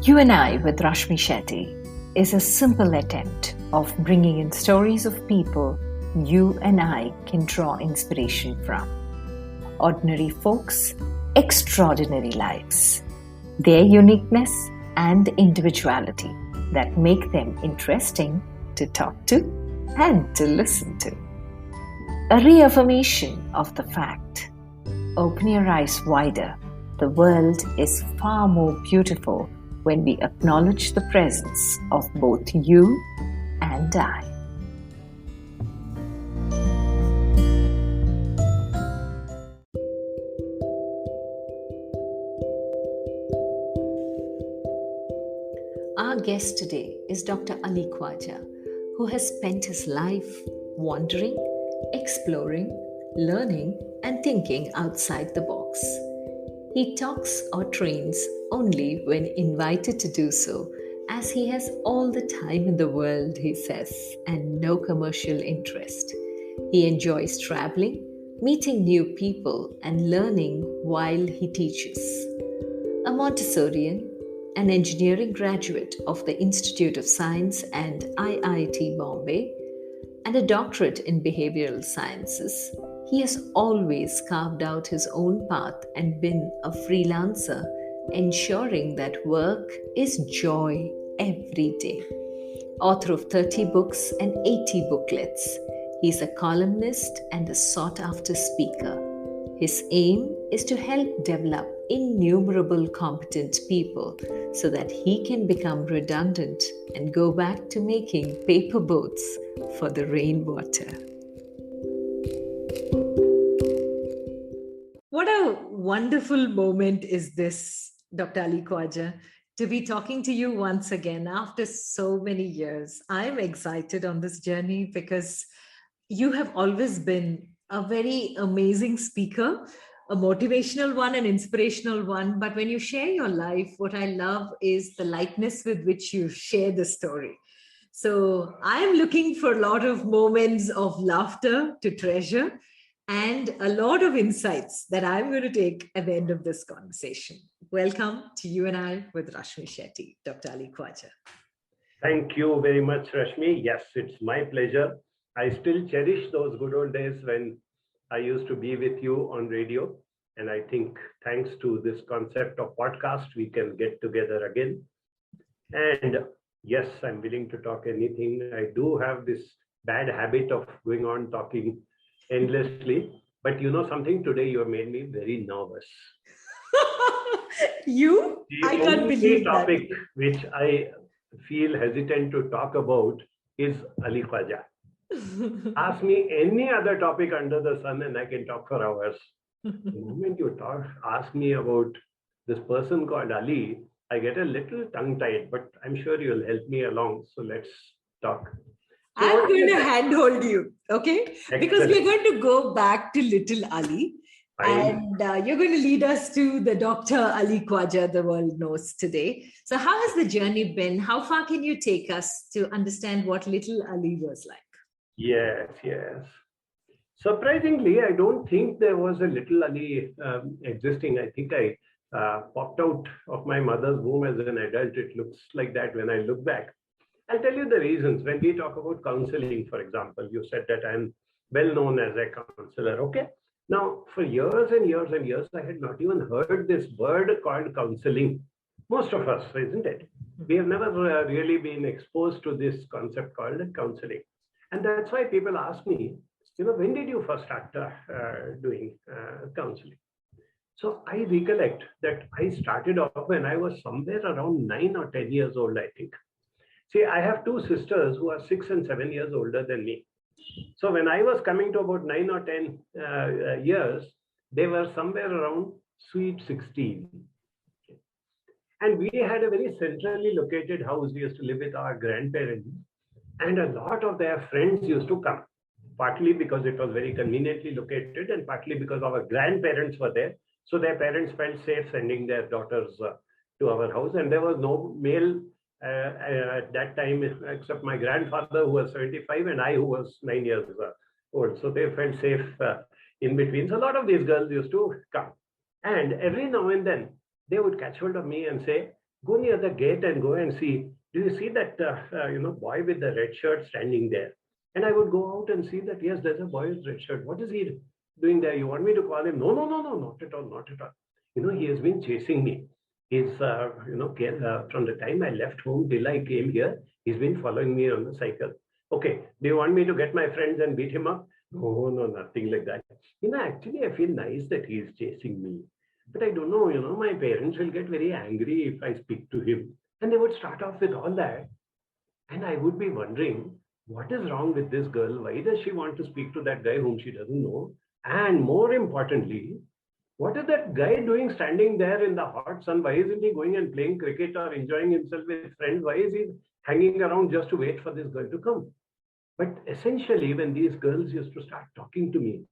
You and I with Rashmi Shetty is a simple attempt of bringing in stories of people you and I can draw inspiration from. Ordinary folks, extraordinary lives. Their uniqueness and individuality that make them interesting to talk to and to listen to. A reaffirmation of the fact, open your eyes wider, the world is far more beautiful when we acknowledge the presence of both you and I. Our guest today is Dr.Ali Khwaja, who has spent his life wandering, exploring, learning, and thinking outside the box. He talks or trains only when invited to do so, as he has all the time in the world, he says, and no commercial interest. He enjoys traveling, meeting new people, and learning while he teaches. A Montessorian, an engineering graduate of the Institute of Science and IIT Bombay, and a doctorate in behavioral sciences, he has always carved out his own path and been a freelancer, ensuring that work is joy every day. Author of 30 books and 80 booklets, he's a columnist and a sought-after speaker. His aim is to help develop innumerable competent people so that he can become redundant and go back to making paper boats for the rainwater. What a wonderful moment is this, Dr. Ali Khwaja, to be talking to you once again after so many years. I'm excited on this journey because you have always been a very amazing speaker, a motivational one, an inspirational one. But when you share your life, what I love is the lightness with which you share the story. So I'm looking for a lot of moments of laughter to treasure and a lot of insights that I'm going to take at the end of this conversation. Welcome to You and I with Rashmi Shetty, Dr. Ali Khwaja. Thank you very much, Rashmi. Yes, it's my pleasure. I still cherish those good old days when I used to be with you on radio. And I think thanks to this concept of podcast, we can get together again. And yes, I'm willing to talk anything. I do have this bad habit of going on talking endlessly. But you know something, today you have made me very nervous. I can't believe that. The topic which I feel hesitant to talk about is Ali Khwaja. Ask me any other topic under the sun and I can talk for hours. The moment you ask me about this person called Ali, I get a little tongue-tied, but I'm sure you'll help me along. So let's talk. So I'm going to handhold you, okay? Excellent. Because we're going to go back to little Ali. And you're going to lead us to the Dr. Ali Khwaja the world knows today. So how has the journey been? How far can you take us to understand what little Ali was like? Yes. Surprisingly, I don't think there was a little Ali existing. I think I popped out of my mother's womb as an adult. It looks like that when I look back. I'll tell you the reasons. When we talk about counseling, for example, you said that I'm well known as a counselor. Okay. Now, for years and years and years, I had not even heard this word called counseling. Most of us, isn't it? We have never really been exposed to this concept called counseling. And that's why people ask me, when did you first start doing counseling? So I recollect that I started off when I was somewhere around 9 or 10 years old, I think. See, I have two sisters who are 6 and 7 years older than me. So when I was coming to about 9 or 10 years, they were somewhere around sweet 16. And we had a very centrally located house. We used to live with our grandparents. And a lot of their friends used to come, partly because it was very conveniently located and partly because our grandparents were there. So their parents felt safe sending their daughters to our house. And there was no male at that time, except my grandfather, who was 75, and I, who was 9 years old. So they felt safe in between. So a lot of these girls used to come. And every now and then, they would catch hold of me and say, Go near the gate and go and see, do you see that boy with the red shirt standing there? And I would go out and see that, yes, there's a boy with red shirt. What is he doing there? You want me to call him? No, no, no, no, not at all, not at all. He has been chasing me. He's, from the time I left home till I came here, he's been following me on the cycle. Okay, do you want me to get my friends and beat him up? No, no, nothing like that. Actually, I feel nice that he's chasing me. But I don't know, my parents will get very angry if I speak to him. And they would start off with all that. And I would be wondering, what is wrong with this girl? Why does she want to speak to that guy whom she doesn't know? And more importantly, what is that guy doing standing there in the hot sun? Why isn't he going and playing cricket or enjoying himself with friends? Why is he hanging around just to wait for this girl to come? But essentially, when these girls used to start talking to me,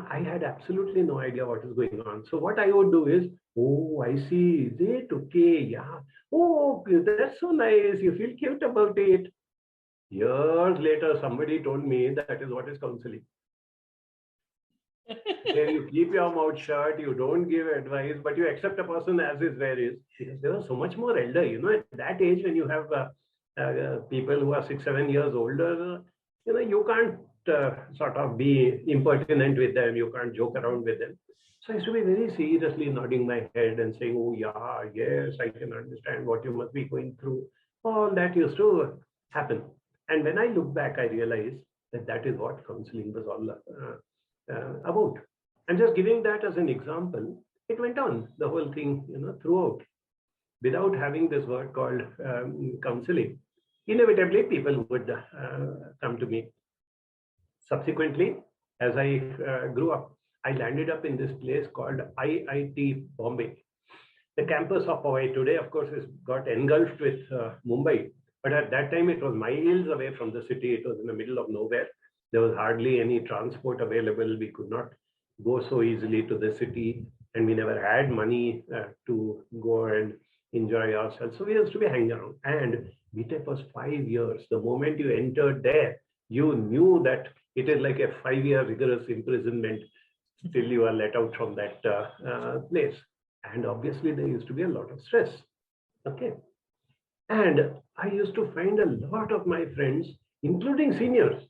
I had absolutely no idea what is going on. So what I would do is, oh, I see, is it okay? Yeah. Oh, that's so nice. You feel cute about it. Years later, somebody told me that is what is counseling. Where you keep your mouth shut, you don't give advice, but you accept a person as is where is. Because they were so much more elder. At that age, when you have people who are 6, 7 years older, you can't sort of be impertinent with them. You can't joke around with them. So I used to be very seriously nodding my head and saying, oh, yeah, yes, I can understand what you must be going through. All that used to happen. And when I look back, I realized that that is what counseling was all about. And just giving that as an example, it went on, the whole thing, throughout. Without having this word called counseling, inevitably people would come to me. Subsequently, as I grew up, I landed up in this place called IIT Bombay. The campus of Hawaii today, of course, has got engulfed with Mumbai. But at that time, it was miles away from the city. It was in the middle of nowhere. There was hardly any transport available. We could not go so easily to the city. And we never had money to go and enjoy ourselves. So we used to be hanging around. And BTech was 5 years. The moment you entered there, you knew that it is like a 5-year rigorous imprisonment till you are let out from that place. And obviously, there used to be a lot of stress. Okay. And I used to find a lot of my friends, including seniors,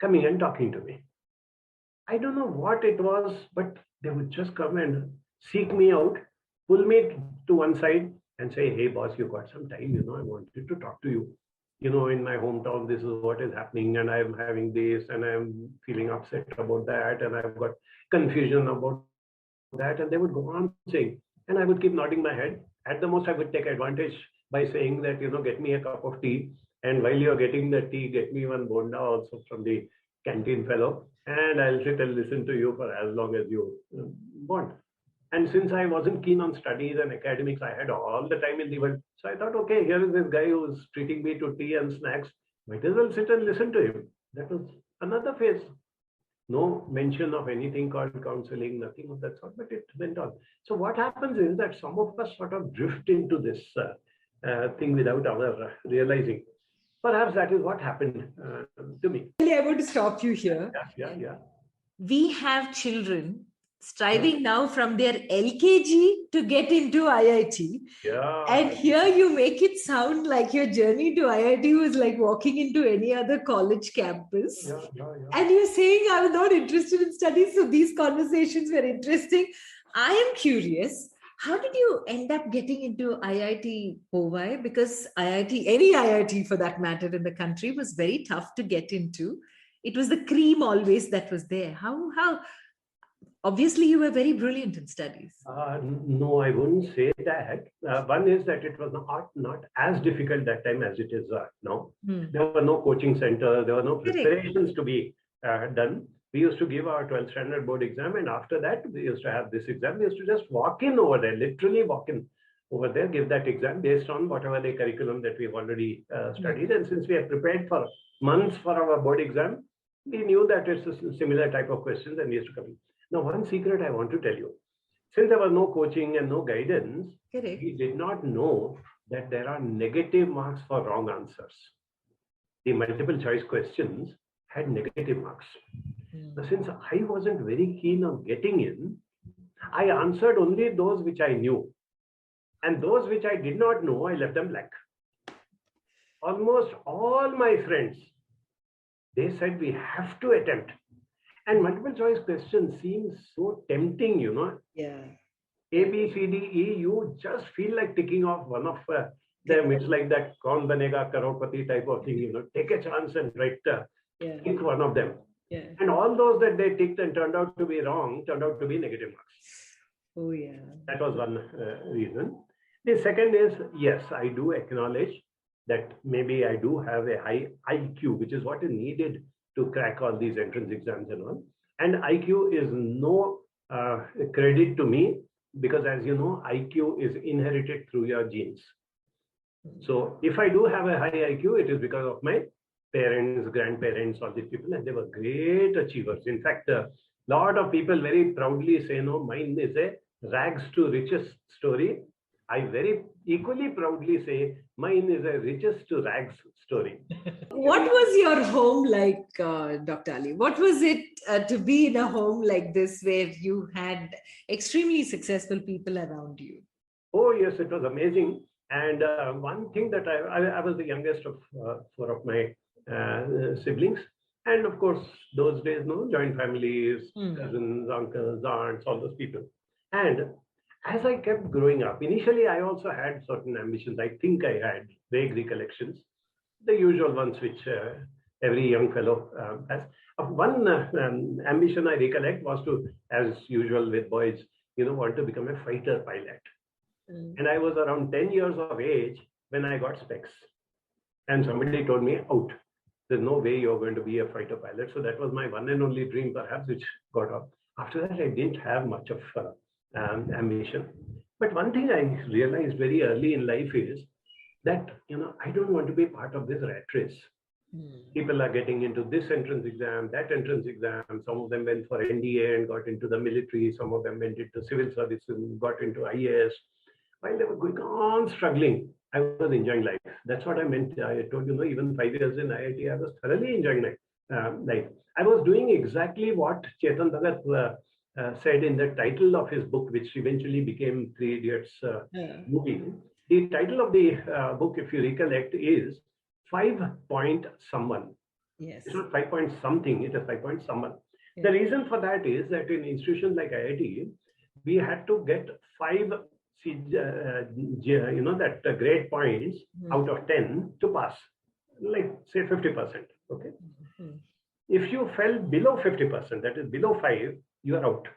coming and talking to me. I don't know what it was, but they would just come and seek me out, pull me to one side and say, hey, boss, you got some time, I wanted to talk to you. In my hometown, this is what is happening, and I'm having this, and I'm feeling upset about that, and I've got confusion about that. And they would go on saying, and I would keep nodding my head. At the most, I would take advantage by saying that, get me a cup of tea. And while you're getting the tea, get me one bonda also from the canteen fellow. And I'll sit and listen to you for as long as you want. And since I wasn't keen on studies and academics, I had all the time in the world. So I thought, okay, here is this guy who's treating me to tea and snacks. Might as well sit and listen to him. That was another phase. No mention of anything called counseling, nothing of that sort, but it went on. So what happens is that some of us sort of drift into this thing without our realizing. Perhaps that is what happened to me. I want to stop you here. Yeah. We have children striving now from their LKG to get into IIT. Yeah. And here you make it sound like your journey to IIT was like walking into any other college campus. Yeah. And you're saying I was not interested in studies. So these conversations were interesting. I am curious, how did you end up getting into IIT Powai? Because any IIT for that matter in the country was very tough to get into. It was the cream always that was there. How? Obviously, you were very brilliant in studies. No, I wouldn't say that. One is that it was not as difficult that time as it is now. There were no coaching centers. There were no preparations to be done. We used to give our 12th standard board exam, and after that, we used to have this exam. We used to just walk in over there, literally walk in over there, give that exam based on whatever the curriculum that we've already studied. And since we had prepared for months for our board exam, we knew that it's a similar type of questions and we used to come in. Now, one secret I want to tell you. Since there was no coaching and no guidance, we did not know that there are negative marks for wrong answers. The multiple choice questions had negative marks. Now, since I wasn't very keen on getting in, I answered only those which I knew. And those which I did not know, I left them blank. Almost all my friends, they said we have to attempt. And multiple choice questions seem so tempting, Yeah. A, B, C, D, E, you just feel like ticking off one of them. It's like that Kaun Banega Crorepati type of thing, take a chance and pick one of them. Yeah. And all those that they ticked and turned out to be wrong, turned out to be negative marks. Oh, yeah. That was one reason. The second is, yes, I do acknowledge that maybe I do have a high IQ, which is what is needed to crack all these entrance exams and all. And IQ is no credit to me, because as you know, IQ is inherited through your genes. So if I do have a high IQ, it is because of my parents, grandparents, all these people, and they were great achievers. In fact, a lot of people very proudly say, no, mine is a rags to riches story. I very equally proudly say mine is a riches to rags story. What was your home like, Dr. Ali? What was it to be in a home like this where you had extremely successful people around you? Oh, yes, it was amazing. And one thing that I was the youngest of four of my siblings. And of course, those days, joint families, cousins, uncles, aunts, all those people. And as I kept growing up, initially, I also had certain ambitions. I think I had vague recollections, the usual ones which every young fellow has. One ambition I recollect was to, as usual with boys, want to become a fighter pilot. And I was around 10 years of age when I got specs. And somebody told me, out. There's no way you're going to be a fighter pilot. So that was my one and only dream, perhaps, which got off. After that, I didn't have much of ambition. But one thing I realized very early in life is that, I don't want to be part of this rat race. People are getting into this entrance exam, that entrance exam. Some of them went for NDA and got into the military. Some of them went into civil service and got into IAS. While they were going on struggling, I was enjoying life. That's what I meant. I told you, even 5 years in IIT, I was thoroughly enjoying life. I was doing exactly what Chetan Bhagat said in the title of his book, which eventually became Three Idiots movie. The title of the book, if you recollect, is 5 Point Someone. Yes. It's not 5 point something, it is 5 point someone. The reason for that is that in institutions like IIT, we had to get 5 grade points out of 10 to pass, like say 50%. Okay. If you fell below 50%, that is below 5, you are out.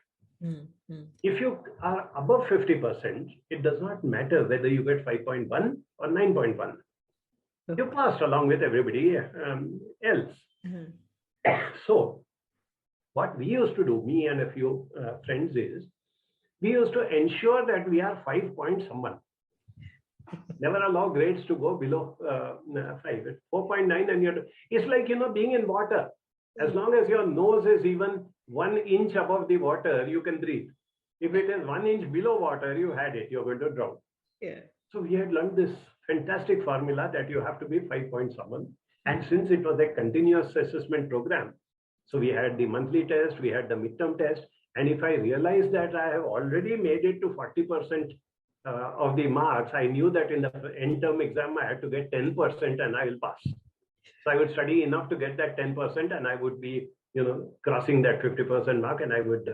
If you are above 50%, it does not matter whether you get 5.1 or 9.1. You passed along with everybody else. So what we used to do, me and a few friends, is we used to ensure that we are 5 point someone. Never allow grades to go below 5. It's 4.9 and it's like, being in water. As long as your nose is even 1 inch above the water, you can breathe. If it is 1 inch below water, you had it, you're going to drown. Yeah. So we had learned this fantastic formula that you have to be 5 point someone. And since it was a continuous assessment program, so we had the monthly test, we had the midterm test. And if I realized that I have already made it to 40% of the marks, I knew that in the end term exam, I had to get 10% and I will pass. So I would study enough to get that 10% and I would be, crossing that 50% mark and I would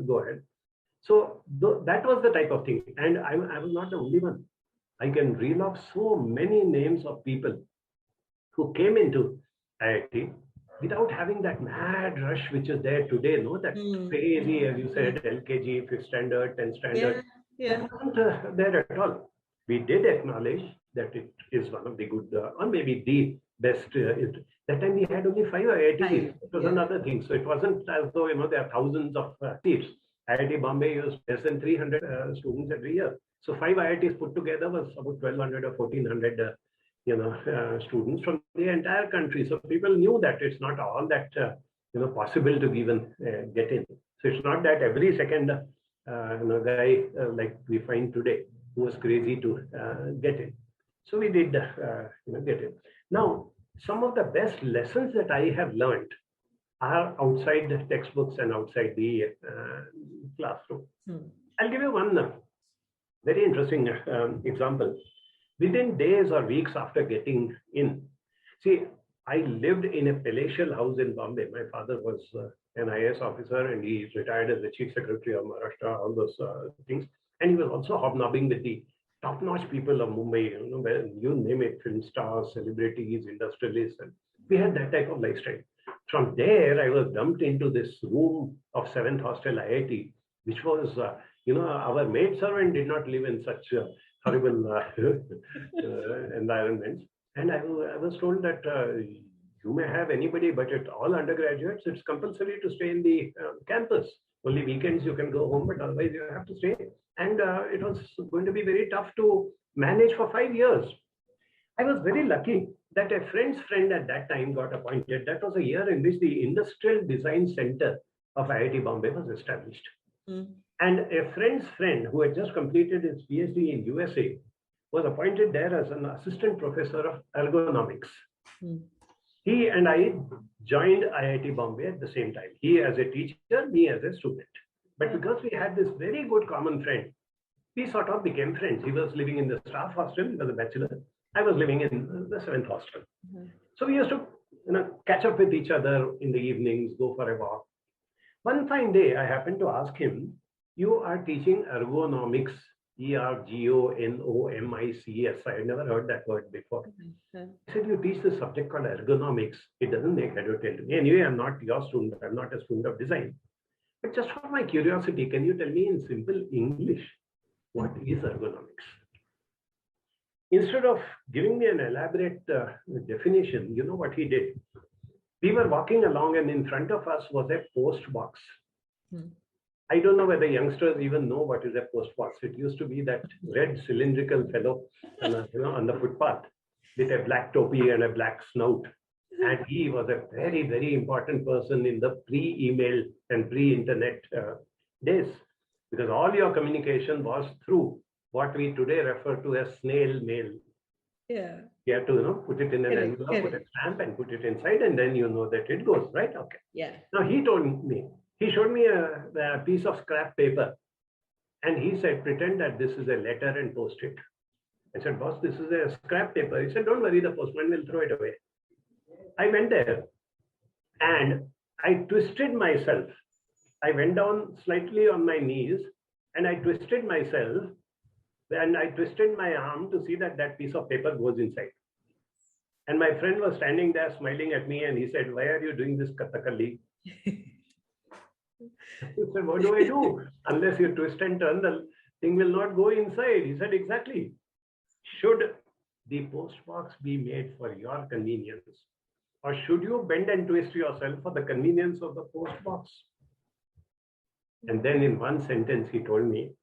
go ahead. So that was the type of thing. And I was not the only one. I can reel off so many names of people who came into IIT without having that mad rush which is there today, that crazy, as you said, LKG, 5th standard, 10th standard. That wasn't there at all. We did acknowledge that it is one of the good, or maybe the best. That time we had only 5 IITs. It was another thing. So it wasn't as though, there are thousands of seats. IIT Bombay used less than 300 students every year. So 5 IITs put together was about 1,200 or 1,400 students from the entire country. So people knew that it's not all that possible to even get in. So it's not that every second guy like we find today who was crazy to get in. So we did get in. Now, some of the best lessons that I have learned are outside the textbooks and outside the classroom. I'll give you one Very interesting example. Within days or weeks after getting in, see, I lived in a palatial house in Bombay. My father was an IAS officer and he retired as the chief secretary of Maharashtra, all those things. And he was also hobnobbing with the top-notch people of Mumbai, where you name it, film stars, celebrities, industrialists. And we had that type of lifestyle. From there, I was dumped into this room of 7th Hostel IIT, which was, our maid servant did not live in such horrible environments. And I was told that you may have anybody, but it's all undergraduates. It's compulsory to stay in the campus. Only weekends you can go home, but otherwise you have to stay. And it was going to be very tough to manage for 5 years. I was very lucky that a friend's friend at that time got appointed. That was a year in which the Industrial Design Center of IIT Bombay was established. And a friend's friend who had just completed his Ph.D. in USA was appointed there as an assistant professor of ergonomics. He and I joined IIT Bombay at the same time. He as a teacher, me as a student. But because we had this very good common friend, we sort of became friends. He was living in the staff hostel, he was a bachelor. I was living in the 7th hostel. So we used to catch up with each other in the evenings, go for a walk. One fine day, I happened to ask him, you are teaching ergonomics, ERGONOMICS. I had never heard that word before. He said, you teach this subject called ergonomics. It doesn't make head or tail to me. Anyway, I'm not your student. I'm not a student of design. But just for my curiosity, can you tell me in simple English, what is ergonomics? Instead of giving me an elaborate definition, you know what he did? We were walking along and in front of us was a post box. I don't know whether youngsters even know what is a post box. It used to be that red cylindrical fellow on the footpath with a black topi and a black snout. And he was a very, very important person in the pre-email and pre-internet days, because all your communication was through what we today refer to as snail mail. Yeah. You have to put it in an envelope, put a stamp and put it inside, and then you know that it goes, right? Okay. Yeah. Now he showed me a piece of scrap paper and he said, pretend that this is a letter and post it. I said, boss, this is a scrap paper. He said, don't worry, the postman will throw it away. I went there and I twisted myself. I went down slightly on my knees and I twisted myself and I twisted my arm to see that that piece of paper goes inside. And my friend was standing there smiling at me and he said, why are you doing this Kathakali? He said, what do I do? Unless you twist and turn, the thing will not go inside. He said, exactly. Should the post box be made for your convenience? Or should you bend and twist yourself for the convenience of the post box? And then in one sentence, he told me,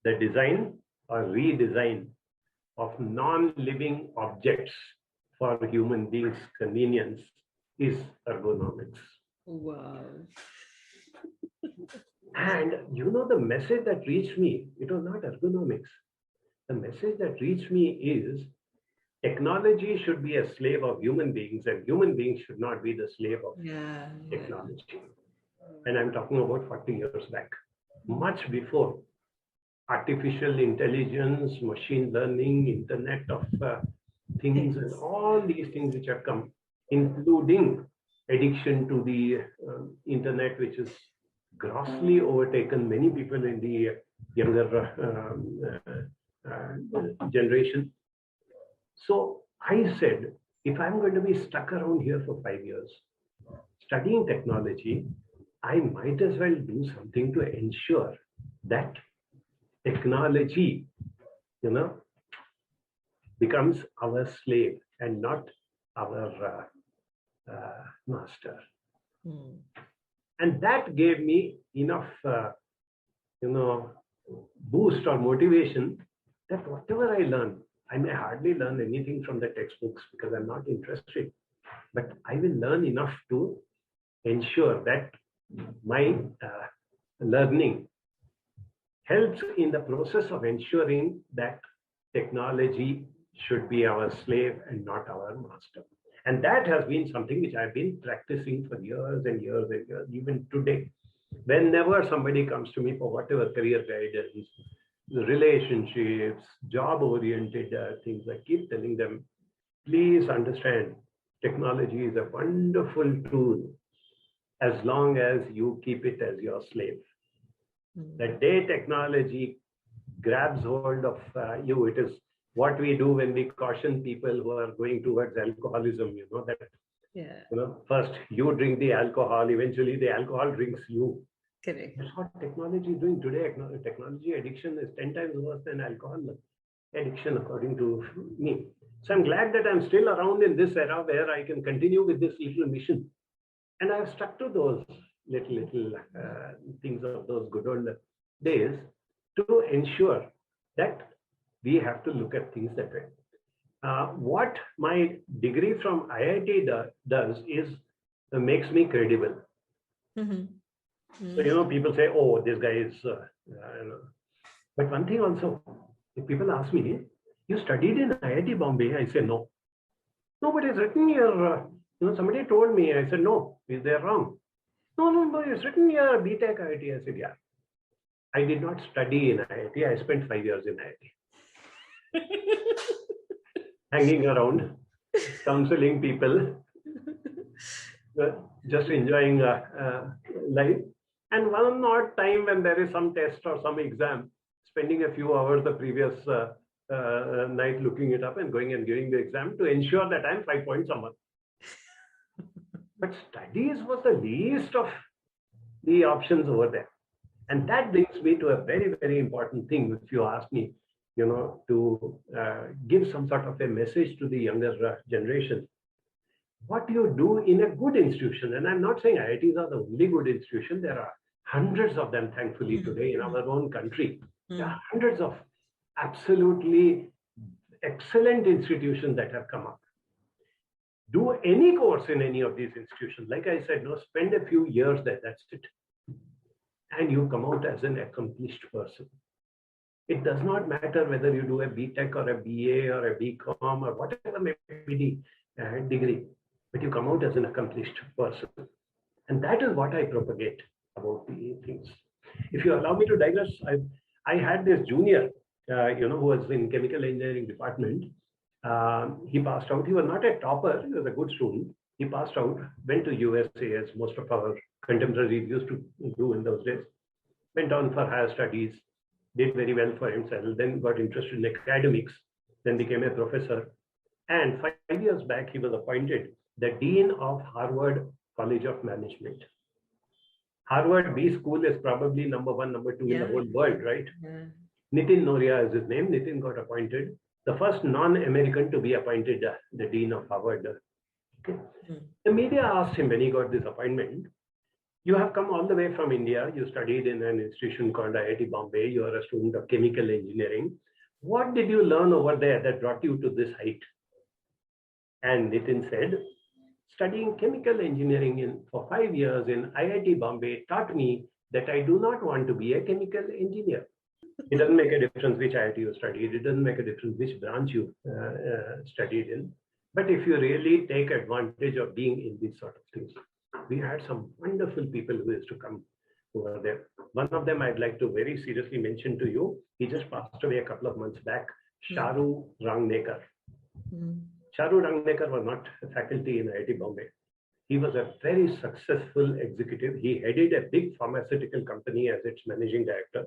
the design or redesign of non-living objects for human beings' convenience is ergonomics. Wow. And the message that reached me, it was not ergonomics. The message that reached me is technology should be a slave of human beings and human beings should not be the slave of technology. And I'm talking about 40 years back, much before artificial intelligence, machine learning, Internet of things, and all these things which have come, including addiction to the Internet, which is grossly overtaken many people in the younger generation. So I said, if I'm going to be stuck around here for 5 years, studying technology, I might as well do something to ensure that technology, becomes our slave and not our master. And that gave me enough, boost or motivation that whatever I learn, I may hardly learn anything from the textbooks because I'm not interested, but I will learn enough to ensure that my learning helps in the process of ensuring that technology should be our slave and not our master. And that has been something which I've been practicing for years and years and years, even today. Whenever somebody comes to me for whatever career guidance, relationships, job-oriented things. I keep telling them, please understand, technology is a wonderful tool as long as you keep it as your slave. The day technology grabs hold of you, it is what we do when we caution people who are going towards alcoholism, that first you drink the alcohol, eventually the alcohol drinks you. Correct. That's what technology is doing today. Technology addiction is 10 times worse than alcohol addiction, according to me. So I'm glad that I'm still around in this era where I can continue with this little mission. And I've stuck to those little things of those good old days to ensure that we have to look at things that way. What my degree from IIT does is makes me credible. So, people say, oh, this guy is, but one thing also, if people ask me, you studied in IIT Bombay? I say, no. No, but it's written here, somebody told me. I said, no, is they wrong? No, it's written here, B.Tech IIT. I said, yeah. I did not study in IIT. I spent 5 years in IIT. Hanging around, counseling people, just enjoying life. And one odd time when there is some test or some exam, spending a few hours the previous night looking it up and going and giving the exam to ensure that I'm 5 points someone. But studies was the least of the options over there. And that brings me to a very, very important thing, if you ask me, to give some sort of a message to the younger generation. What you do in a good institution, and I'm not saying IITs are the only good institution, there are hundreds of them, thankfully, today in our own country. There are hundreds of absolutely excellent institutions that have come up. Do any course in any of these institutions. Like I said, spend a few years there, that's it. And you come out as an accomplished person. It does not matter whether you do a B.Tech or a BA or a BCom or whatever may be the degree, but you come out as an accomplished person. And that is what I propagate about the things. If you allow me to digress, I had this junior, who was in chemical engineering department. He passed out. He was not a topper. He was a good student. He passed out, went to USA as most of our contemporaries used to do in those days. Went on for higher studies, did very well for himself, then got interested in academics, then became a professor. And 5 years back, he was appointed the Dean of Harvard College of Management. Harvard B School is probably number 1, number 2 in the whole world, right? Nitin Noria is his name. Nitin got appointed, the first non-American to be appointed the Dean of Harvard. Okay. The media asked him when he got this appointment, you have come all the way from India, you studied in an institution called IIT Bombay, you are a student of chemical engineering. What did you learn over there that brought you to this height? And Nitin said, studying chemical engineering for 5 years in IIT Bombay taught me that I do not want to be a chemical engineer. It doesn't make a difference which IIT you studied. It doesn't make a difference which branch you studied in. But if you really take advantage of being in these sort of things, we had some wonderful people who used to come over there. One of them I'd like to very seriously mention to you. He just passed away a couple of months back, Charu Rangnekar. Charu Rangnekar was not a faculty in IIT Bombay. He was a very successful executive. He headed a big pharmaceutical company as its managing director.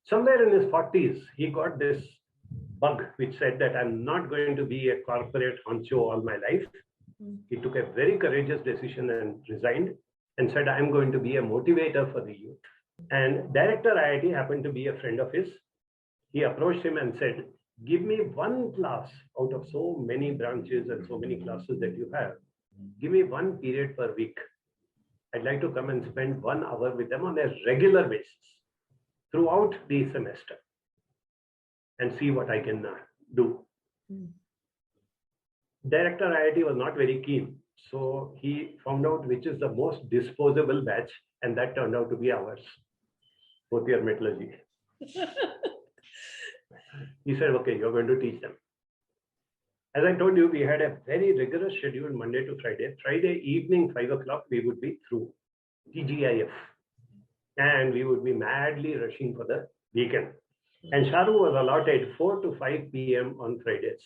Somewhere in his 40s, he got this bug which said that I'm not going to be a corporate honcho all my life. He took a very courageous decision and resigned and said, I'm going to be a motivator for the youth. And Director IIT happened to be a friend of his. He approached him and said, give me one class out of so many branches and so many classes that you have. Give me one period per week. I'd like to come and spend 1 hour with them on a regular basis throughout the semester and see what I can do. Director IIT was not very keen. So he found out which is the most disposable batch, and that turned out to be ours, 4th year metallurgy. He said, okay, you're going to teach them. As I told you, we had a very rigorous schedule Monday to Friday. Friday evening, 5 o'clock, we would be through TGIF. And we would be madly rushing for the weekend. And Sharu was allotted 4 to 5 p.m. on Fridays.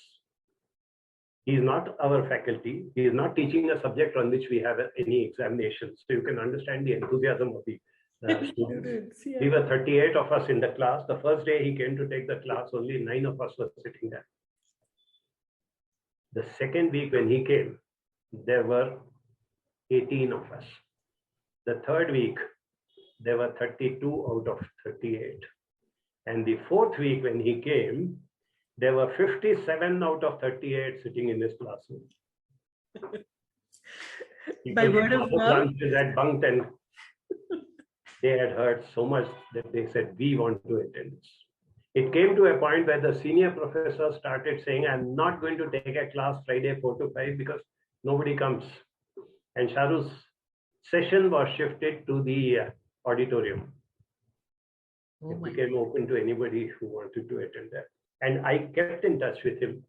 He is not our faculty. He is not teaching a subject on which we have any examinations. So you can understand the enthusiasm of the students. Yeah. We were 38 of us in the class. The first day he came to take the class, only 9 of us were sitting there. The second week when he came, there were 18 of us. The third week, there were 32 out of 38. And the fourth week when he came, there were 57 out of 38 sitting in his classroom. By word of mouth? That bunked, and they had heard so much that they said, we want to attend this. It came to a point where the senior professor started saying, I'm not going to take a class Friday 4 to 5 because nobody comes. And Sharu's session was shifted to the auditorium. It became open to anybody who wanted to attend that. And I kept in touch with him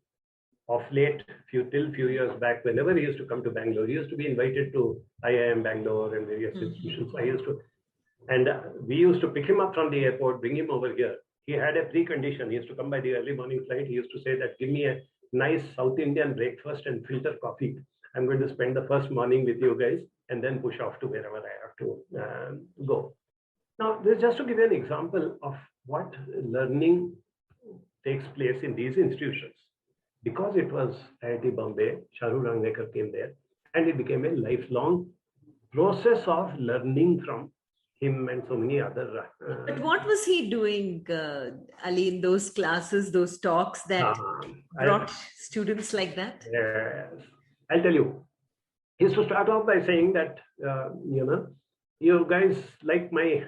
of late, till few years back. Whenever he used to come to Bangalore, he used to be invited to IIM Bangalore and various institutions. We used to pick him up from the airport, bring him over here. He had a precondition. He used to come by the early morning flight. He used to say that, give me a nice South Indian breakfast and filter coffee. I'm going to spend the first morning with you guys and then push off to wherever I have to go. Now, this is just to give you an example of what learning takes place in these institutions. Because it was IIT Bombay, Sharu Rangnekar came there, and it became a lifelong process of learning from him and so many other. But what was he doing, Ali, in those classes, those talks that brought students like that? Yes, I'll tell you. He used to start off by saying that, you guys like my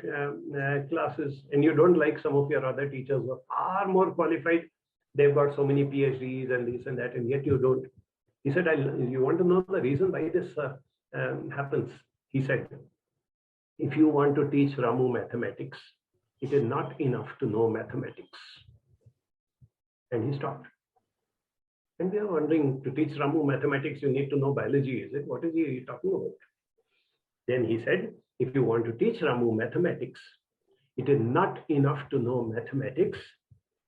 classes and you don't like some of your other teachers who are far more qualified. They've got so many PhDs and this and that, and yet you don't. He said, you want to know the reason why this happens? He said, if you want to teach Ramu mathematics, it is not enough to know mathematics. And he stopped. And we are wondering, to teach Ramu mathematics, you need to know biology, is it? What is he talking about? Then he said, if you want to teach Ramu mathematics, it is not enough to know mathematics.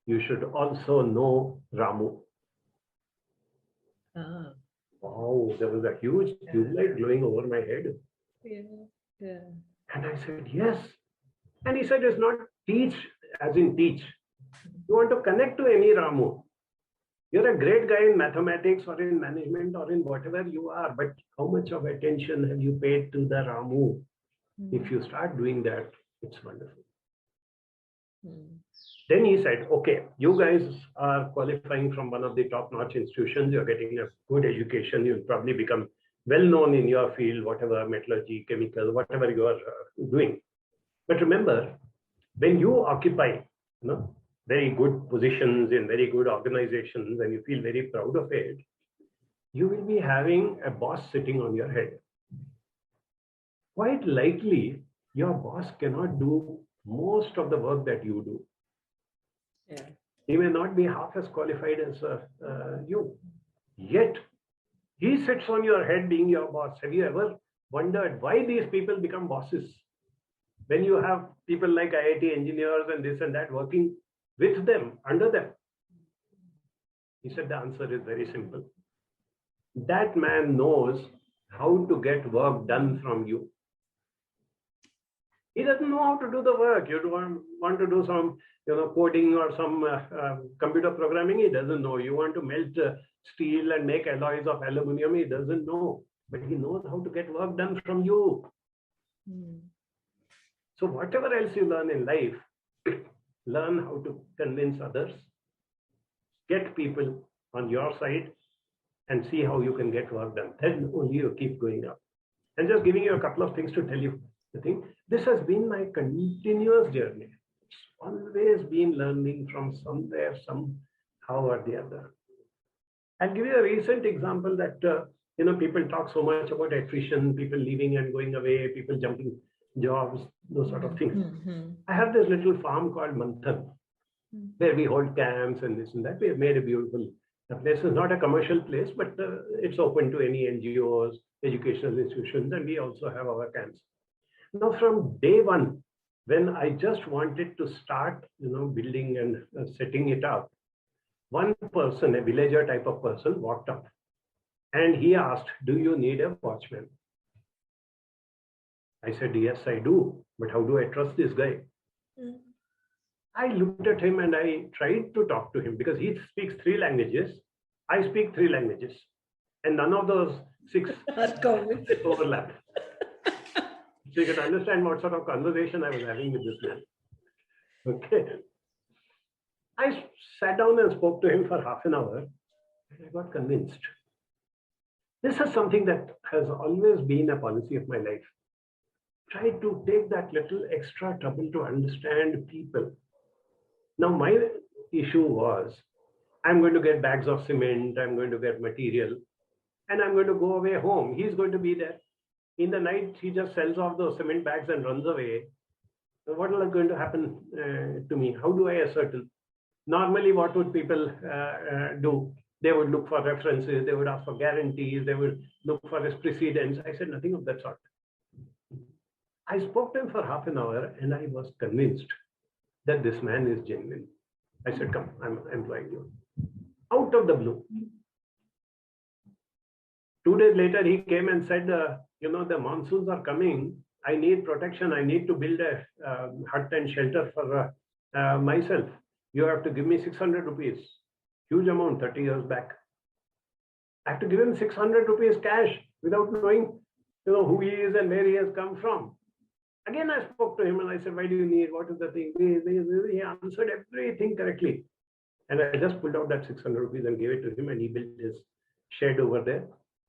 You should also know Ramu. Wow, there was a huge tube light glowing over my head. Yeah. And I said, yes. And he said, it's not teach as in teach. You want to connect to any Ramu. You're a great guy in mathematics or in management or in whatever you are, but how much of attention have you paid to the Ramu? If you start doing that, it's wonderful. Then he said, okay, you guys are qualifying from one of the top-notch institutions. You're getting a good education. You'll probably become well-known in your field, whatever, metallurgy, chemical, whatever you are doing. But remember, when you occupy very good positions in very good organizations and you feel very proud of it, you will be having a boss sitting on your head. Quite likely, your boss cannot do most of the work that you do. Yeah. He may not be half as qualified as you. Yet, he sits on your head being your boss. Have you ever wondered why these people become bosses? When you have people like IIT engineers and this and that working with them, under them. He said the answer is very simple. That man knows how to get work done from you. He doesn't know how to do the work. You don't want to do some coding or some computer programming. He doesn't know. You want to melt steel and make alloys of aluminum. He doesn't know. But he knows how to get work done from you. So whatever else you learn in life, learn how to convince others, get people on your side, and see how you can get work done. Then only you keep going up. And just giving you a couple of things to tell you. I think this has been my continuous journey. It's always been learning from somewhere, somehow or the other. I'll give you a recent example that, people talk so much about attrition, people leaving and going away, people jumping jobs, those sort of things. I have this little farm called Manthan, where we hold camps and this and that. We have made a beautiful place. Is not a commercial place, but it's open to any NGOs, educational institutions, and we also have our camps. Now, from day one, when I just wanted to start, building and setting it up, one person, a villager type of person, walked up and he asked, "Do you need a watchman?" I said, "Yes, I do. But how do I trust this guy?" Mm. I looked at him and I tried to talk to him because he speaks 3 languages. I speak 3 languages. And none of those 6 overlap. So you can understand what sort of conversation I was having with this man. Okay. I sat down and spoke to him for half an hour and I got convinced. This is something that has always been a policy of my life. Try to take that little extra trouble to understand people. Now, my issue was, I'm going to get bags of cement, I'm going to get material, and I'm going to go away home. He's going to be there. In the night, he just sells off those cement bags and runs away. What is going to happen to me? How do I ascertain? Normally, what would people do? They would look for references, they would ask for guarantees, they would look for his precedents. I said nothing of that sort. I spoke to him for half an hour and I was convinced that this man is genuine. I said, "Come, I'm employing you." Out of the blue. 2 days later, he came and said, the monsoons are coming. I need protection. I need to build a hut and shelter for myself. You have to give me 600 rupees. Huge amount, 30 years back. I have to give him 600 rupees cash without knowing who he is and where he has come from. Again, I spoke to him and I said, "Why do you need? What is the thing?" He answered everything correctly. And I just pulled out that 600 rupees and gave it to him and he built his shed over there.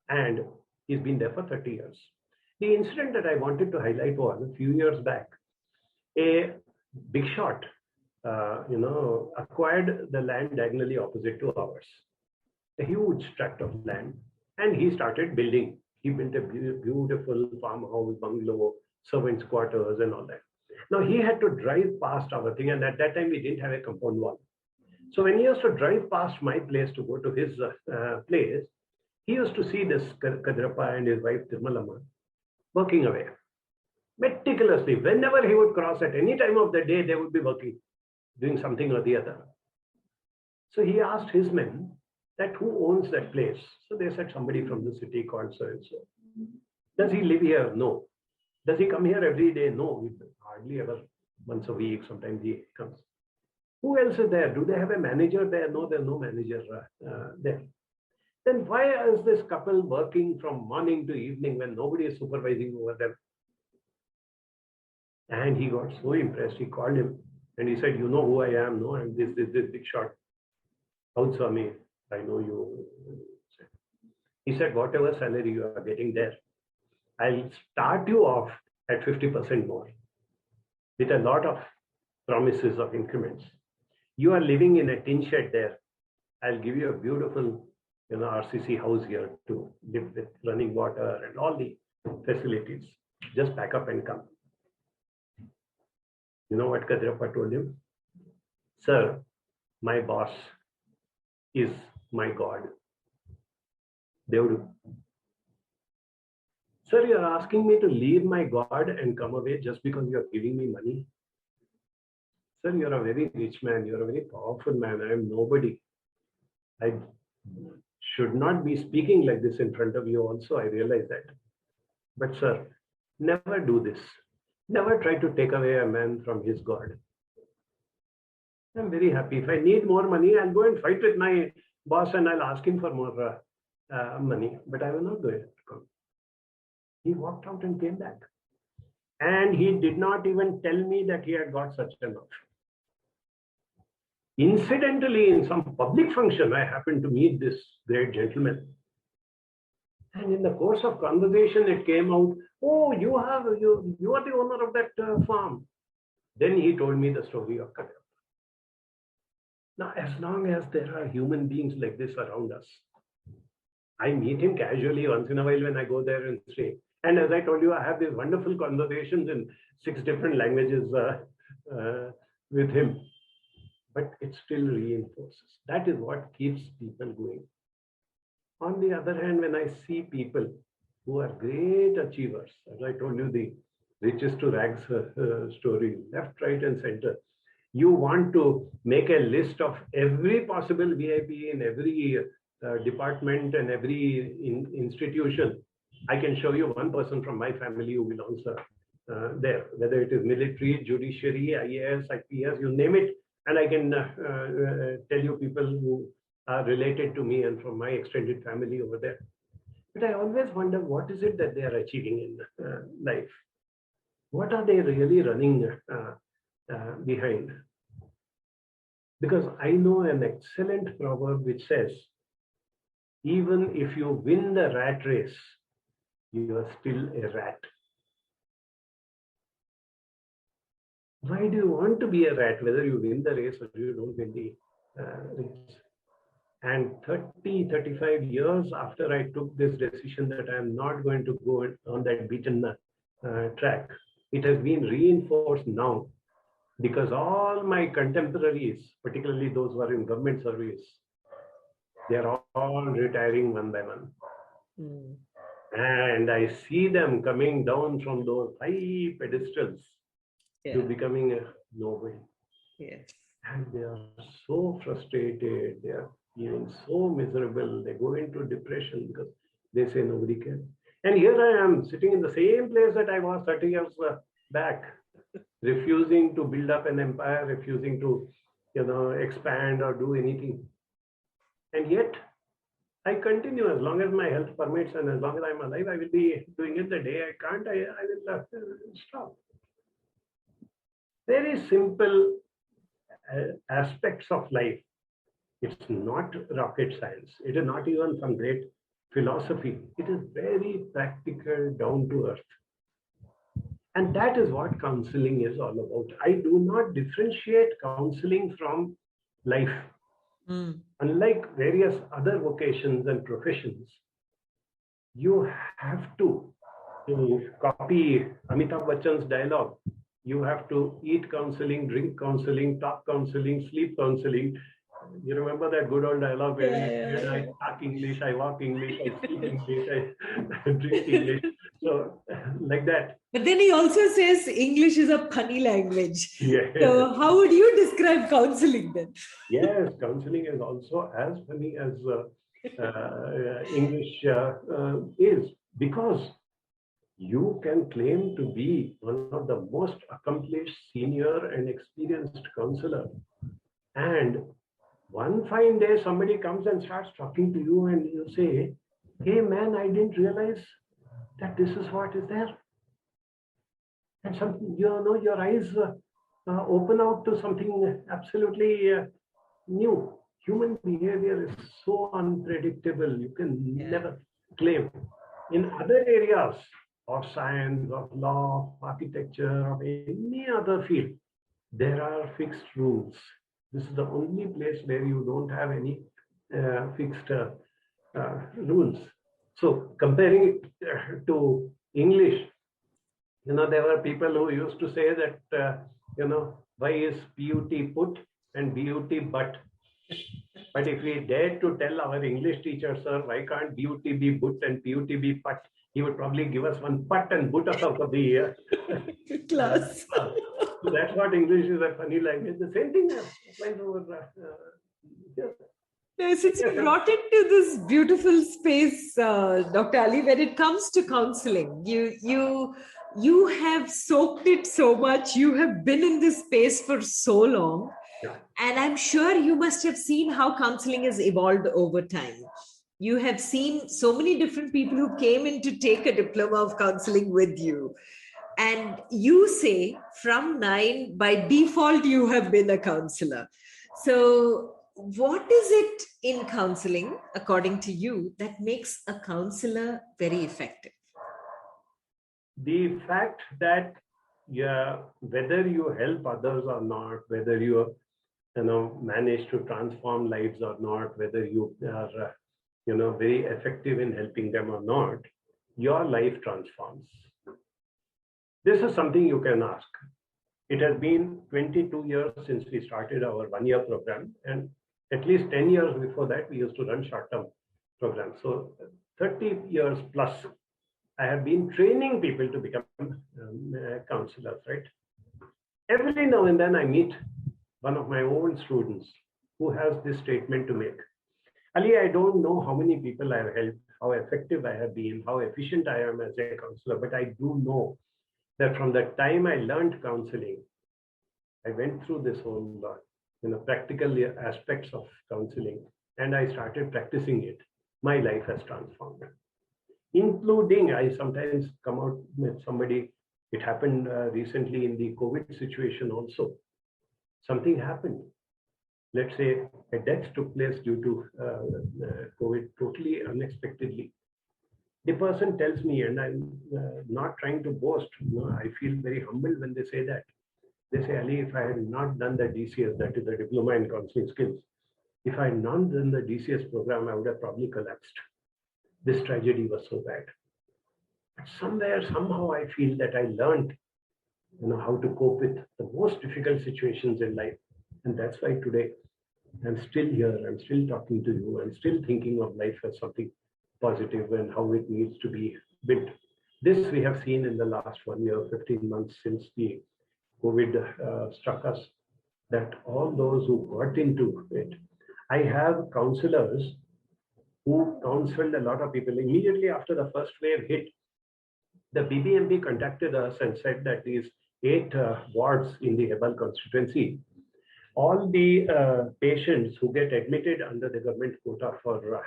And he's been there for 30 years. The incident that I wanted to highlight was a few years back, a big shot, acquired the land diagonally opposite to ours, a huge tract of land. And he started building. He built a beautiful farmhouse, bungalow, servants' quarters and all that. Now he had to drive past our thing. And at that time, we didn't have a compound wall. So when he used to drive past my place to go to his place, he used to see this Kadrappa and his wife Tirmalama working away meticulously. Whenever he would cross at any time of the day, they would be working, doing something or the other. So he asked his men that who owns that place. So they said somebody from the city called so and so. Does he live here? No. Does he come here every day? No. Hardly ever. Once a week, sometimes he comes. Who else is there? Do they have a manager there? No, there's no manager there. Then why is this couple working from morning to evening when nobody is supervising over them? And he got so impressed. He called him and he said, "You know who I am? No, I'm this big shot. How, Swami? I know you." He said, "Whatever salary you are getting there, I'll start you off at 50% more with a lot of promises of increments. You are living in a tin shed there. I'll give you a beautiful RCC house here to live with running water and all the facilities. Just pack up and come." You know what Kadrappa told him? "Sir, my boss is my God. Devdu. Sir, you're asking me to leave my God and come away just because you're giving me money? Sir, you're a very rich man. You're a very powerful man. I am nobody. I should not be speaking like this in front of you also. I realize that. But sir, never do this. Never try to take away a man from his God. I'm very happy. If I need more money, I'll go and fight with my boss and I'll ask him for more money. But I will not do it." He walked out and came back. And he did not even tell me that he had got such an offer. Incidentally, in some public function, I happened to meet this great gentleman. And in the course of conversation, it came out, "Oh, you are the owner of that farm." Then he told me the story of Kadrappa. Now, as long as there are human beings like this around us, I meet him casually once in a while when I go there and stay. And as I told you, I have these wonderful conversations in 6 different languages with him. But it still reinforces. That is what keeps people going. On the other hand, when I see people who are great achievers, as I told you, the riches to rags story, left, right, and center. You want to make a list of every possible VIP in every department and every institution. I can show you one person from my family who belongs there, whether it is military, judiciary, IAS, IPS, you name it. And I can tell you people who are related to me and from my extended family over there. But I always wonder, what is it that they are achieving in life? What are they really running behind? Because I know an excellent proverb which says, even if you win the rat race, you are still a rat. Why do you want to be a rat, whether you win the race or you don't win the race? And 35 years after I took this decision that I'm not going to go on that beaten track, it has been reinforced now, because all my contemporaries, particularly those who are in government service, they are all retiring one by one. And I see them coming down from those high pedestals to becoming a nobody. Yes. And they are so frustrated, they are feeling so miserable, they go into depression because they say nobody cares. And here I am sitting in the same place that I was 30 years back, refusing to build up an empire, refusing to, expand or do anything. And yet I continue. As long as my health permits and as long as I'm alive, I will be doing it. The day I can't, I will stop. Very simple aspects of life. It's not rocket science. It is not even some great philosophy. It is very practical, down to earth. And that is what counseling is all about. I do not differentiate counseling from life. Unlike various other vocations and professions, you have to copy Amitabh Bachchan's dialogue. You have to eat counseling, drink counseling, talk counseling, sleep counseling. You remember that good old dialogue where he said, I talk English, I walk English, I speak English, I drink English. So, like that. But then he also says English is a funny language. Yes. So how would you describe counseling then? Yes, counseling is also as funny as English is, because you can claim to be one of the most accomplished, senior and experienced counselor. And one fine day, somebody comes and starts talking to you and you say, hey man, I didn't realize that this is what is there. And something, your eyes open out to something absolutely new. Human behavior is so unpredictable. You can never claim. In other areas of science, of law, of architecture, of any other field, there are fixed rules. This is the only place where you don't have any fixed rules. So comparing it to English, there were people who used to say that, why is PUT put and BUT but? But if we dared to tell our English teacher, sir, why can't BUT be but and PUT be put? He would probably give us one put and put us out of the class. So that's what English is, a funny language. The same thing applies over here. Now, since you brought it to this beautiful space, Dr. Ali, when it comes to counseling, you have soaked it so much. You have been in this space for so long. Yeah. And I'm sure you must have seen how counseling has evolved over time. You have seen so many different people who came in to take a diploma of counseling with you. And you say from 9, by default, you have been a counselor. So what is it in counseling, according to you, that makes a counselor very effective? The fact that whether you help others or not, whether you manage to transform lives or not, whether you are very effective in helping them or not, your life transforms. This is something you can ask. It has been 22 years since we started our one-year program, and at least 10 years before that, we used to run short-term programs. So 30 years plus I have been training people to become counselors, right? Every now and then I meet one of my own students who has this statement to make. Ali, I don't know how many people I have helped, how effective I have been, how efficient I am as a counselor, but I do know that from the time I learned counseling, I went through this whole practical aspects of counseling, and I started practicing it. My life has transformed. Including, I sometimes come out with somebody, it happened recently in the COVID situation also. Something happened. Let's say a death took place due to COVID totally unexpectedly. The person tells me, and I'm not trying to boast, I feel very humbled when they say that. They say, Ali, if I had not done the DCS, that is the Diploma in Counseling Skills, if I had not done the DCS program, I would have probably collapsed. This tragedy was so bad. But somewhere, somehow I feel that I learned how to cope with the most difficult situations in life. And that's why today I'm still here, I'm still talking to you, I'm still thinking of life as something positive and how it needs to be built. This we have seen in the last 1 year, 15 months since the COVID struck us, that all those who got into it, I have counselors who counseled a lot of people. Immediately after the first wave hit, the BBMP contacted us and said that these 8 wards in the Hebal constituency, all the patients who get admitted under the government quota for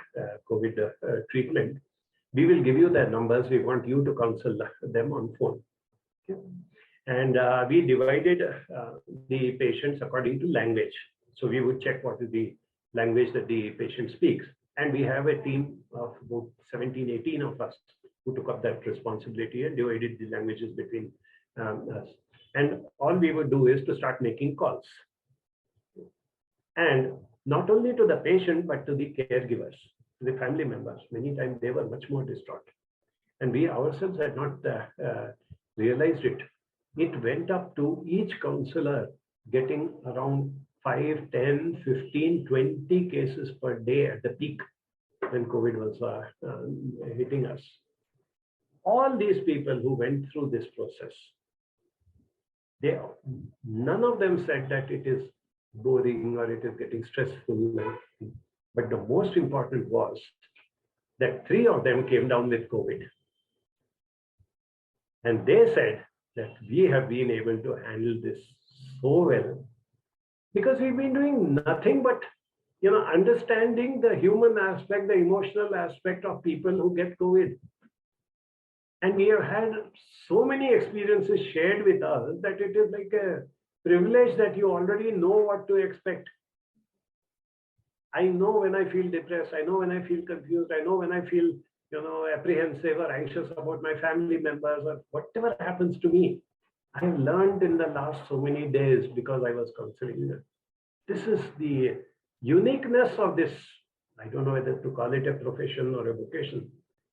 COVID treatment, we will give you their numbers. We want you to counsel them on phone. Okay. And we divided the patients according to language. So we would check what is the language that the patient speaks. And we have a team of about 17, 18 of us who took up that responsibility and divided the languages between us. And all we would do is to start making calls. And not only to the patient, but to the caregivers, to the family members. Many times they were much more distraught. And we ourselves had not realized it. It went up to each counselor getting around 5, 10, 15, 20 cases per day at the peak when COVID was hitting us. All these people who went through this process, none of them said that it is boring or it is getting stressful. But the most important was that 3 of them came down with COVID. And they said that we have been able to handle this so well because we've been doing nothing but understanding the human aspect, the emotional aspect of people who get COVID. And we have had so many experiences shared with us that it is like a privilege that you already know what to expect. I know when I feel depressed, I know when I feel confused, I know when I feel apprehensive or anxious about my family members or whatever happens to me. I have learned in the last so many days because I was counseling them. This is the uniqueness of this. I don't know whether to call it a profession or a vocation,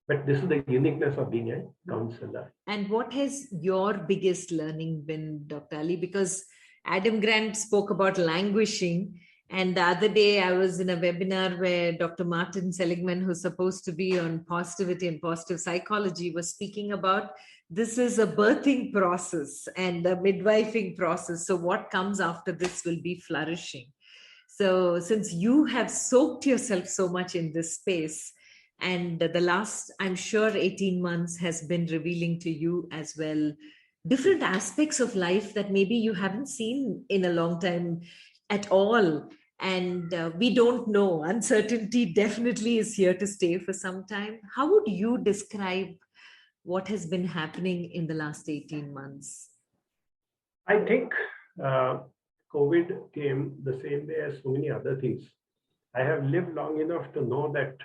but this is the uniqueness of being a counselor. And what has your biggest learning been, Dr. Ali? Because Adam Grant spoke about languishing. And the other day, I was in a webinar where Dr. Martin Seligman, who's supposed to be on positivity and positive psychology, was speaking about this is a birthing process and a midwifing process. So what comes after this will be flourishing. So since you have soaked yourself so much in this space, and the last, I'm sure, 18 months has been revealing to you as well, different aspects of life that maybe you haven't seen in a long time at all. And we don't know. Uncertainty definitely is here to stay for some time. How would you describe what has been happening in the last 18 months? I think COVID came the same way as so many other things. I have lived long enough to know that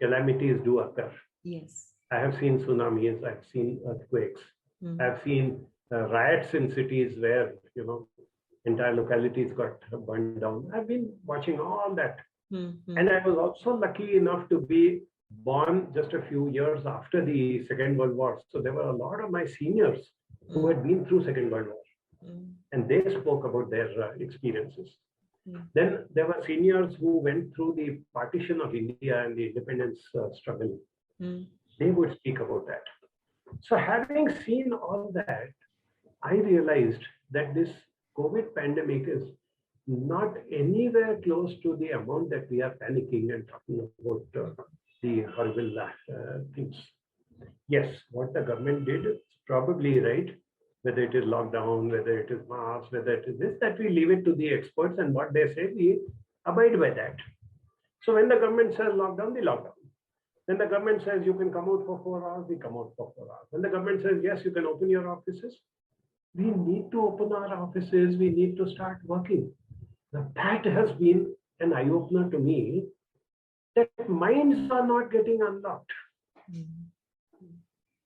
calamities do occur. Yes. I have seen tsunamis, I've seen earthquakes, I've seen riots in cities where, entire localities got burned down. I've been watching all that. And I was also lucky enough to be born just a few years after the Second World War. So there were a lot of my seniors who had been through Second World War. And they spoke about their experiences. Then there were seniors who went through the partition of India and the independence struggle. They would speak about that. So having seen all that, I realized that this COVID pandemic is not anywhere close to the amount that we are panicking and talking about the horrible things. Yes, what the government did is probably right, whether it is lockdown, whether it is masks, whether it is this, that we leave it to the experts, and what they say, we abide by that. So when the government says lockdown, the lockdown. When the government says you can come out for 4 hours, we come out for 4 hours. When the government says, yes, you can open your offices, we need to open our offices, we need to start working. Now, that has been an eye-opener to me, that minds are not getting unlocked.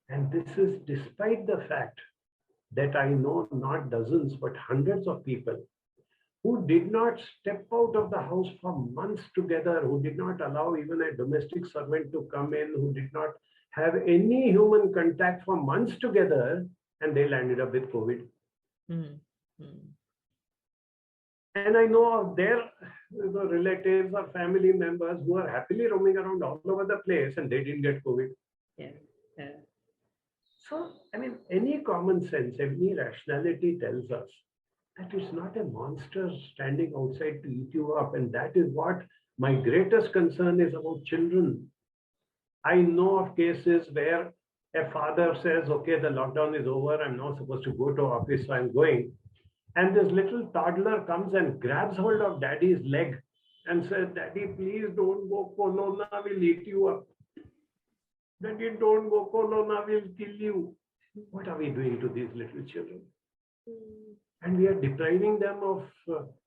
And this is despite the fact that I know not dozens, but hundreds of people who did not step out of the house for months together, who did not allow even a domestic servant to come in, who did not have any human contact for months together, and they landed up with COVID. And I know of their relatives or family members who are happily roaming around all over the place, and they didn't get COVID. So, I mean, any common sense, any rationality tells us that it's not a monster standing outside to eat you up. And that is what my greatest concern is about children. I know of cases where a father says, okay, the lockdown is over, I'm now supposed to go to office, so I'm going. And this little toddler comes and grabs hold of daddy's leg and says, Daddy, please don't go, Corona will eat you up. Daddy, don't go, Corona will kill you. What are we doing to these little children? And we are depriving them of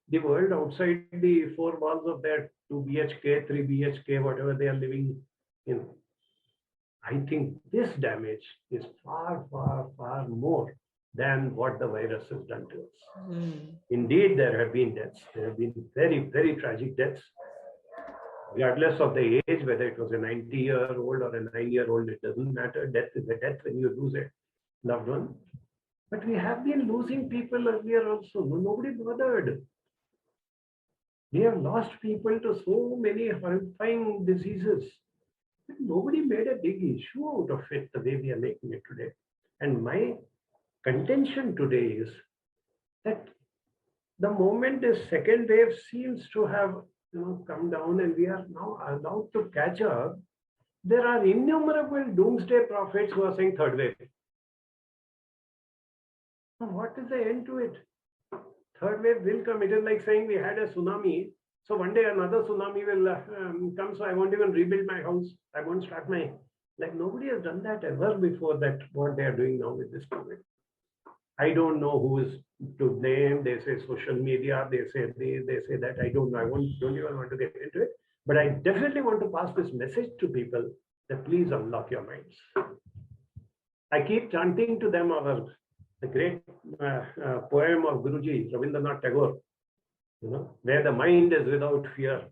the world outside the four walls of their 2 BHK, 3 BHK, whatever they are living in. I think this damage is far, far, far more than what the virus has done to us. Indeed, there have been deaths. There have been very, very tragic deaths. Regardless of the age, whether it was a 90-year-old or a 9-year-old, it doesn't matter. Death is a death when you lose a loved one. But we have been losing people earlier also. Nobody bothered. We have lost people to so many horrifying diseases. But nobody made a big issue out of it the way we are making it today. And my contention today is that the moment this second wave seems to have come down and we are now allowed to catch up, there are innumerable doomsday prophets who are saying third wave. Now, what is the end to it? Third wave will come. It is like saying we had a tsunami. So one day another tsunami will come. So I won't even rebuild my house. I won't start my, like nobody has done that ever before, that what they are doing now with this COVID. I don't know who is to blame. They say social media, they say they say that. I don't know. Don't even want to get into it. But I definitely want to pass this message to people that please unlock your minds. I keep chanting to them the great poem of Guruji, Rabindranath Tagore, where the mind is without fear.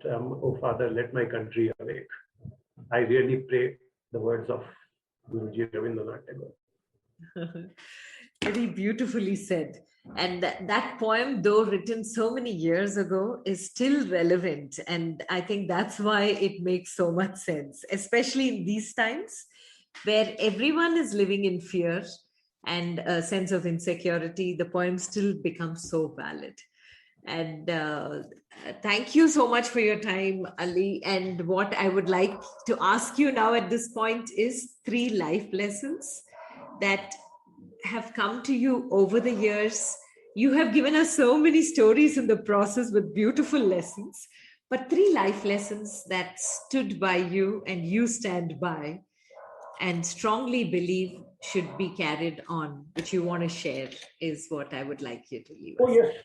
Oh Father, let my country awake. I really pray the words of Guruji Rabindranath Tagore. Very beautifully said. And that poem, though written so many years ago, is still relevant. And I think that's why it makes so much sense, especially in these times where everyone is living in fear and a sense of insecurity. The poem still becomes so valid. And thank you so much for your time, Ali. And what I would like to ask you now at this point is 3 life lessons that have come to you over the years. You have given us so many stories in the process with beautiful lessons, but 3 life lessons that stood by you and you stand by and strongly believe should be carried on, which you want to share, is what I would like you to leave. Oh, yes.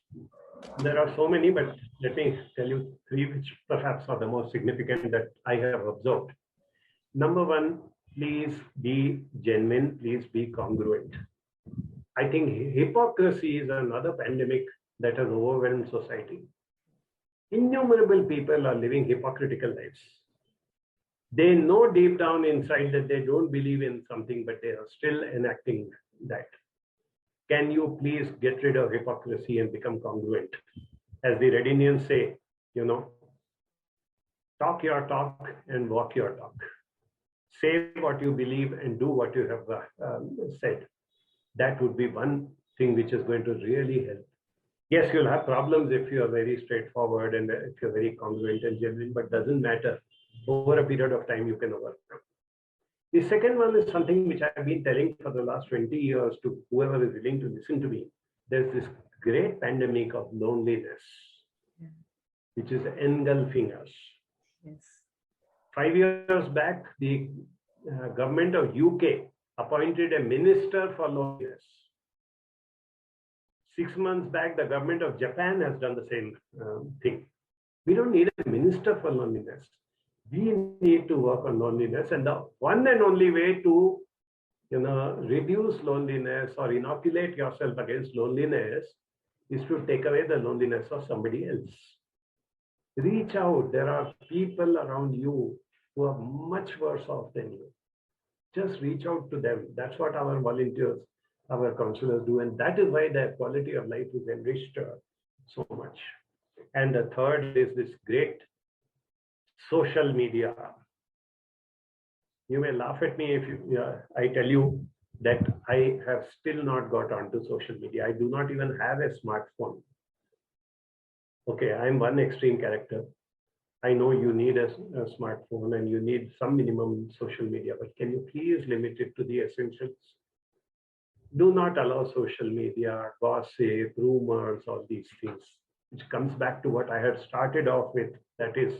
There are so many, but let me tell you 3 which perhaps are the most significant that I have observed. Number 1, please be genuine, please be congruent. I think hypocrisy is another pandemic that has overwhelmed society. Innumerable people are living hypocritical lives. They know deep down inside that they don't believe in something, but they are still enacting that. Can you please get rid of hypocrisy and become congruent? As the Red Indians say, talk your talk and walk your talk. say what you believe and do what you have said. That would be one thing which is going to really help. Yes, you'll have problems if you are very straightforward and if you're very congruent and genuine, but doesn't matter. Over a period of time, you can overcome. The second one is something which I've been telling for the last 20 years to whoever is willing to listen to me. There's this great pandemic of loneliness, which is engulfing us. Yes. 5 years back, the government of UK appointed a minister for loneliness. 6 months back, the government of Japan has done the same thing. We don't need a minister for loneliness. We need to work on loneliness, and the one and only way to reduce loneliness or inoculate yourself against loneliness is to take away the loneliness of somebody else. Reach out. There are people around you who are much worse off than you. Just reach out to them. That's what our volunteers, our counselors do, and that is why their quality of life is enriched so much. And the third is this great social media. You may laugh at me if I tell you that I have still not got onto social media. I do not even have a smartphone. Okay, I'm one extreme character. I know you need a smartphone and you need some minimum social media, but can you please limit it to the essentials? Do not allow social media, gossip, rumors, all these things, which comes back to what I had started off with, that is,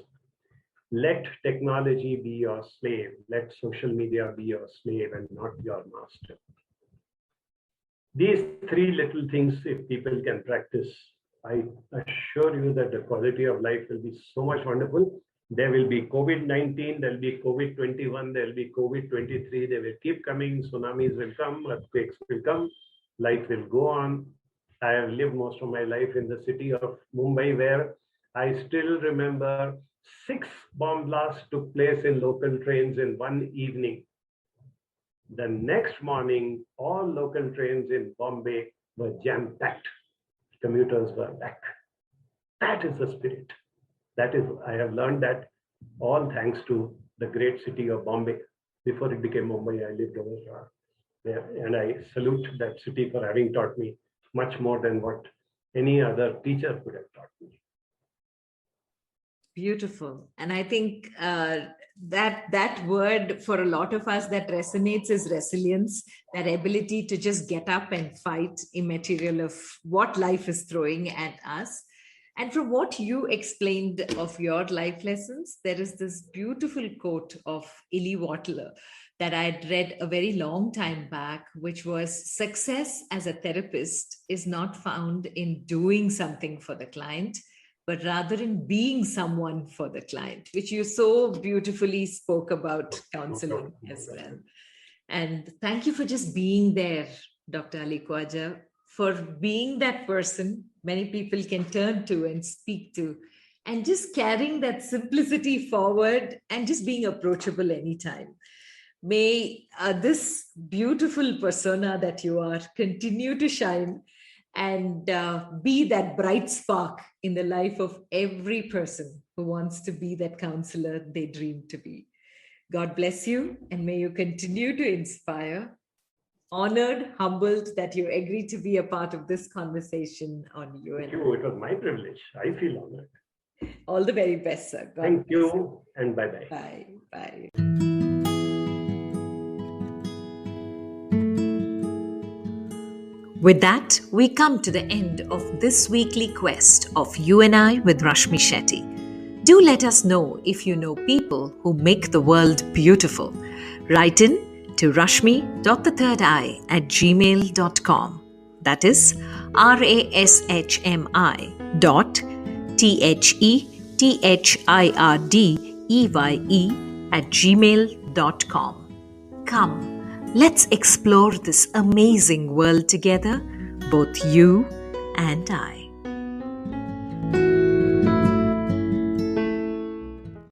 let technology be your slave. Let social media be your slave and not your master. These three little things, if people can practice, I assure you that the quality of life will be so much wonderful. There will be COVID-19, there will be COVID-21, there will be COVID-23. They will keep coming. Tsunamis will come, earthquakes will come, life will go on. I have lived most of my life in the city of Mumbai, where I still remember 6 bomb blasts took place in local trains in one evening. The next morning, all local trains in Bombay were jam-packed. Commuters were back. That is the spirit. That is, I have learned that all thanks to the great city of Bombay. Before it became Mumbai, I lived over there, and I salute that city for having taught me much more than what any other teacher could have taught me. Beautiful. And I think that word for a lot of us that resonates is resilience, that ability to just get up and fight immaterial of what life is throwing at us. And from what you explained of your life lessons, there is this beautiful quote of Illy Wattler that I had read a very long time back, which was, success as a therapist is not found in doing something for the client, but rather in being someone for the client, which you so beautifully spoke about counseling as well. And thank you for just being there, Dr. Ali Khwaja, for being that person many people can turn to and speak to, and just carrying that simplicity forward and just being approachable anytime. May this beautiful persona that you are continue to shine and be that bright spark in the life of every person who wants to be that counselor they dream to be. God bless you, and may you continue to inspire. Honored, humbled that you agreed to be a part of this conversation on you. Thank you. It was my privilege. I feel honored. All the very best, sir. God Thank bless you, and bye-bye. Bye. Bye. With that, we come to the end of this weekly quest of You and I with Rashmi Shetty. Do let us know if you know people who make the world beautiful. Write in to rashmi.thirdi@gmail.com. That is rashmi.thirdeye@gmail.com. Come, let's explore this amazing world together, both you and I.